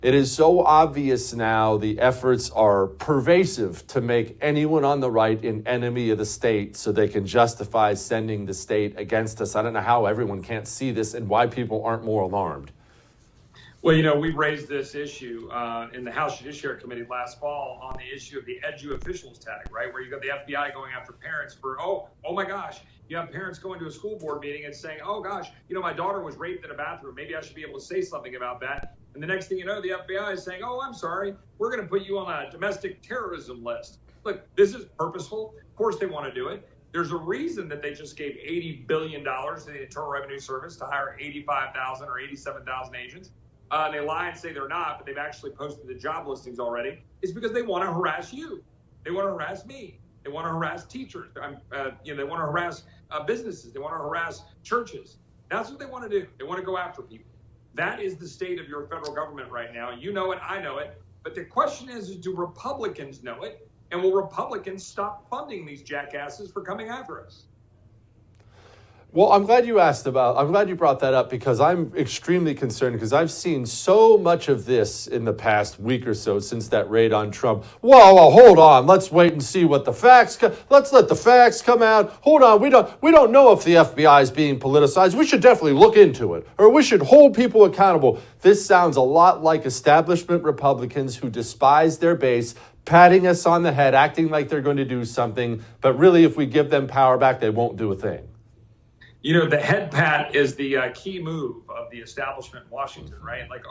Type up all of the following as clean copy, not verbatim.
It is so obvious now, the efforts are pervasive to make anyone on the right an enemy of the state so they can justify sending the state against us. I don't know how everyone can't see this and why people aren't more alarmed. Well, we raised this issue in the House Judiciary Committee last fall on the issue of the edu officials tag, right? Where you got the FBI going after parents for, oh my gosh, you have parents going to a school board meeting and saying, oh gosh, my daughter was raped in a bathroom. Maybe I should be able to say something about that. And the next thing you know, the FBI is saying, oh, I'm sorry, we're going to put you on a domestic terrorism list. Look, this is purposeful. Of course they want to do it. There's a reason that they just gave $80 billion to the Internal Revenue Service to hire 85,000 or 87,000 agents. They lie and say they're not, but they've actually posted the job listings already. It's because they want to harass you. They want to harass me. They want to harass teachers. They want to harass businesses. They want to harass churches. That's what they want to do. They want to go after people. That is the state of your federal government right now. You know it. I know it. But the question is do Republicans know it? And will Republicans stop funding these jackasses for coming after us? Well, I'm glad you brought that up, because I'm extremely concerned, because I've seen so much of this in the past week or so since that raid on Trump. Well, hold on. Let's wait and see what the facts let's let the facts come out. Hold on. We don't know if the FBI is being politicized. We should definitely look into it, or we should hold people accountable. This sounds a lot like establishment Republicans who despise their base, patting us on the head, acting like they're going to do something, but really if we give them power back, they won't do a thing. The head pat is the key move of the establishment in Washington, right? Like,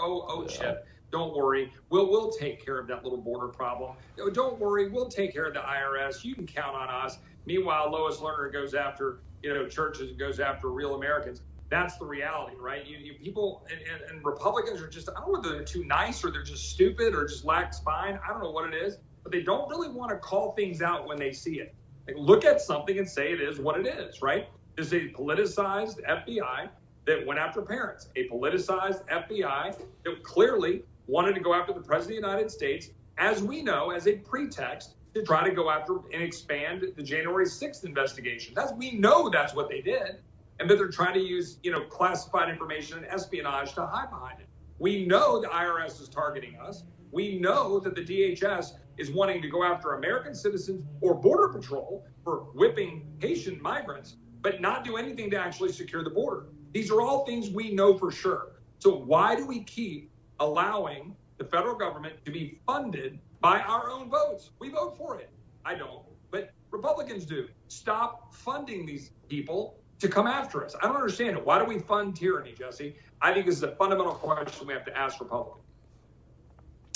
Chip, don't worry. We'll take care of that little border problem. Don't worry. We'll take care of the IRS. You can count on us. Meanwhile, Lois Lerner goes after, churches and goes after real Americans. That's the reality, right? You people and Republicans are just, I don't know whether they're too nice or they're just stupid or just lack spine. I don't know what it is, but they don't really want to call things out when they see it. Like, look at something and say it is what it is, right? There's a politicized FBI that went after parents, a politicized FBI that clearly wanted to go after the president of the United States, as we know, as a pretext to try to go after and expand the January 6th investigation. We know that's what they did. And that they're trying to use, classified information and espionage to hide behind it. We know the IRS is targeting us. We know that the DHS is wanting to go after American citizens or Border Patrol for whipping Haitian migrants, but not do anything to actually secure the border. These are all things we know for sure. So why do we keep allowing the federal government to be funded by our own votes? We vote for it. I don't, but Republicans do. Stop funding these people to come after us. I don't understand it. Why do we fund tyranny, Jesse? I think this is a fundamental question we have to ask Republicans.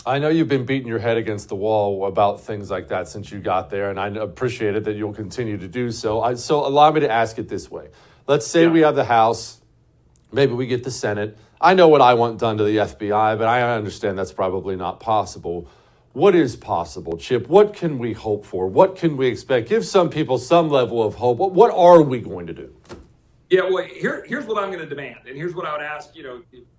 I know you've been beating your head against the wall about things like that since you got there, and I appreciate it that you'll continue to do so. So allow me to ask it this way. Let's say we have the House. Maybe we get the Senate. I know what I want done to the FBI, but I understand that's probably not possible. What is possible, Chip? What can we hope for? What can we expect? Give some people some level of hope. What are we going to do? Yeah, well, here's what I'm going to demand, and here's what I would ask,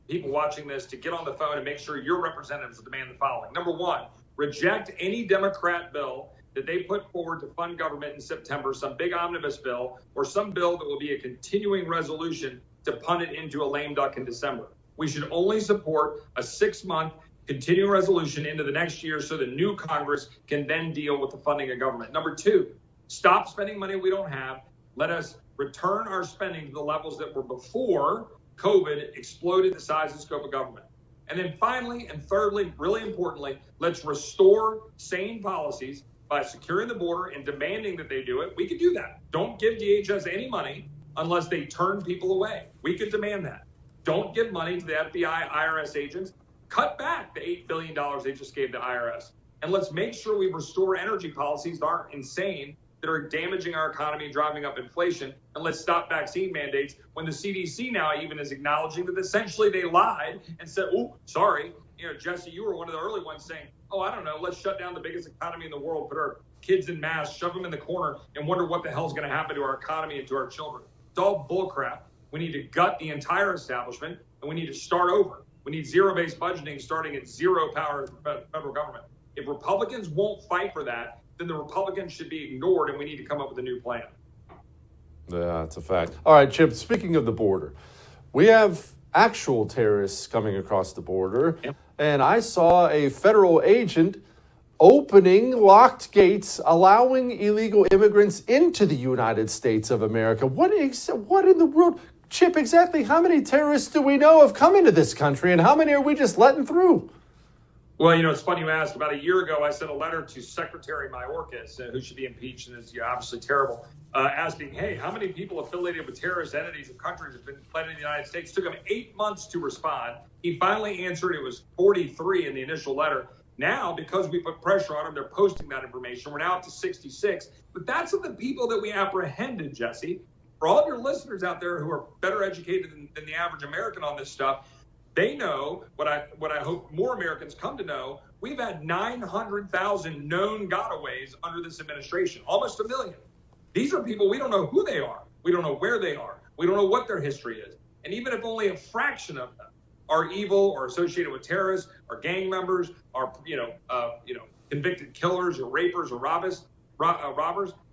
people watching this to get on the phone and make sure your representatives demand the following. Number one, reject any Democrat bill that they put forward to fund government in September, some big omnibus bill or some bill that will be a continuing resolution to punt it into a lame duck in December. We should only support a 6-month continuing resolution into the next year so the new Congress can then deal with the funding of government. Number two, stop spending money we don't have. Let us return our spending to the levels that were before COVID exploded the size and scope of government. And then finally, and thirdly, really importantly, let's restore sane policies by securing the border and demanding that they do it. We could do that. Don't give DHS any money unless they turn people away. We could demand that. Don't give money to the FBI, IRS agents. Cut back the $8 billion they just gave the IRS. And let's make sure we restore energy policies that aren't insane, that are damaging our economy, driving up inflation. And let's stop vaccine mandates when the CDC now even is acknowledging that essentially they lied and said, oh, sorry. Jesse, you were one of the early ones saying, I don't know, let's shut down the biggest economy in the world, put our kids in masks, shove them in the corner, and wonder what the hell's going to happen to our economy and to our children. It's all bullcrap. We need to gut the entire establishment, and we need to start over. We need zero-based budgeting starting at zero power of the federal government. If Republicans won't fight for that, then the Republicans should be ignored, and we need to come up with a new plan. Yeah, that's a fact. All right, Chip, speaking of the border, we have actual terrorists coming across the border. Yep. and I saw a federal agent opening locked gates, allowing illegal immigrants into the United States of America. What in the world? Chip, exactly how many terrorists do we know have come into this country, and how many are we just letting through? Well, it's funny you asked. About a year ago, I sent a letter to Secretary Mayorkas, who should be impeached and is obviously terrible, asking, hey, how many people affiliated with terrorist entities of countries have been fled in the United States? It took him 8 months to respond. He finally answered. It was 43 in the initial letter. Now, because we put pressure on them, they're posting that information. We're now up to 66. But that's of the people that we apprehended, Jesse. For all of your listeners out there who are better educated than the average American on this stuff, they know what I hope more Americans come to know. We've had 900,000 known gotaways under this administration, almost 1 million. These are people, we don't know who they are. We don't know where they are. We don't know what their history is. And even if only a fraction of them are evil or associated with terrorists or gang members or convicted killers or rapers or robbers,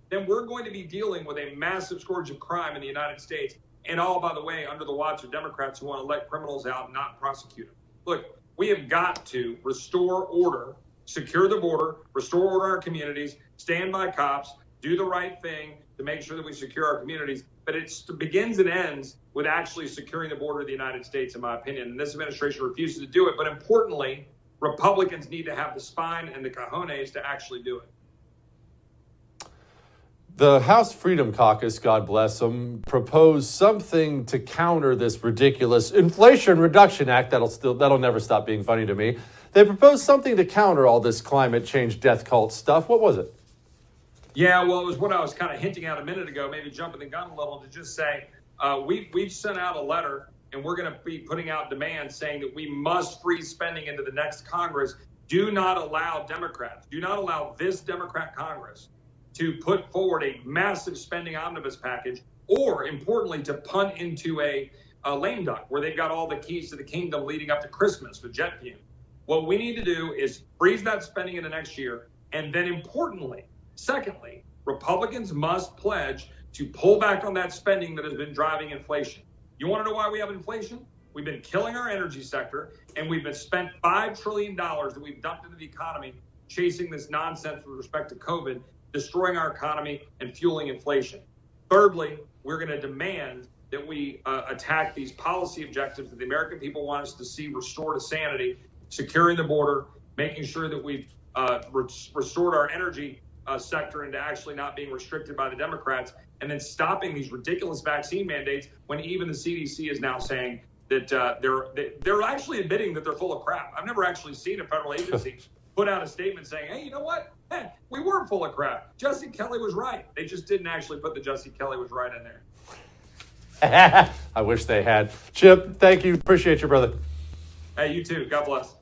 then we're going to be dealing with a massive scourge of crime in the United States. And all, by the way, under the watch of Democrats who want to let criminals out and not prosecute them. Look, we have got to restore order, secure the border, restore order in our communities, stand by cops, do the right thing to make sure that we secure our communities. But it begins and ends with actually securing the border of the United States, in my opinion. And this administration refuses to do it. But importantly, Republicans need to have the spine and the cojones to actually do it. The House Freedom Caucus, God bless them, proposed something to counter this ridiculous Inflation Reduction Act. That'll never stop being funny to me. They proposed something to counter all this climate change death cult stuff. What was it? Yeah, well, it was what I was kind of hinting at a minute ago, maybe jumping the gun a little, to just say we've sent out a letter and we're going to be putting out demands saying that we must freeze spending into the next Congress. Do not allow Democrats, do not allow this Democrat Congress to put forward a massive spending omnibus package, or importantly, to punt into a lame duck where they've got all the keys to the kingdom leading up to Christmas with jet fuel. What we need to do is freeze that spending into next year. And then importantly, secondly, Republicans must pledge to pull back on that spending that has been driving inflation. You want to know why we have inflation? We've been killing our energy sector, and we've been spent $5 trillion that we've dumped into the economy chasing this nonsense with respect to COVID, destroying our economy and fueling inflation. Thirdly, we're going to demand that we attack these policy objectives that the American people want us to see restored to sanity, securing the border, making sure that we've restored our energy sector into actually not being restricted by the Democrats, and then stopping these ridiculous vaccine mandates when even the CDC is now saying that they're actually admitting that they're full of crap. I've never actually seen a federal agency put out a statement saying, hey, you know what? Hey, we were full of crap. Jesse Kelly was right. They just didn't actually put the Jesse Kelly was right in there. I wish they had. Chip, thank you. Appreciate you, brother. Hey, you too. God bless.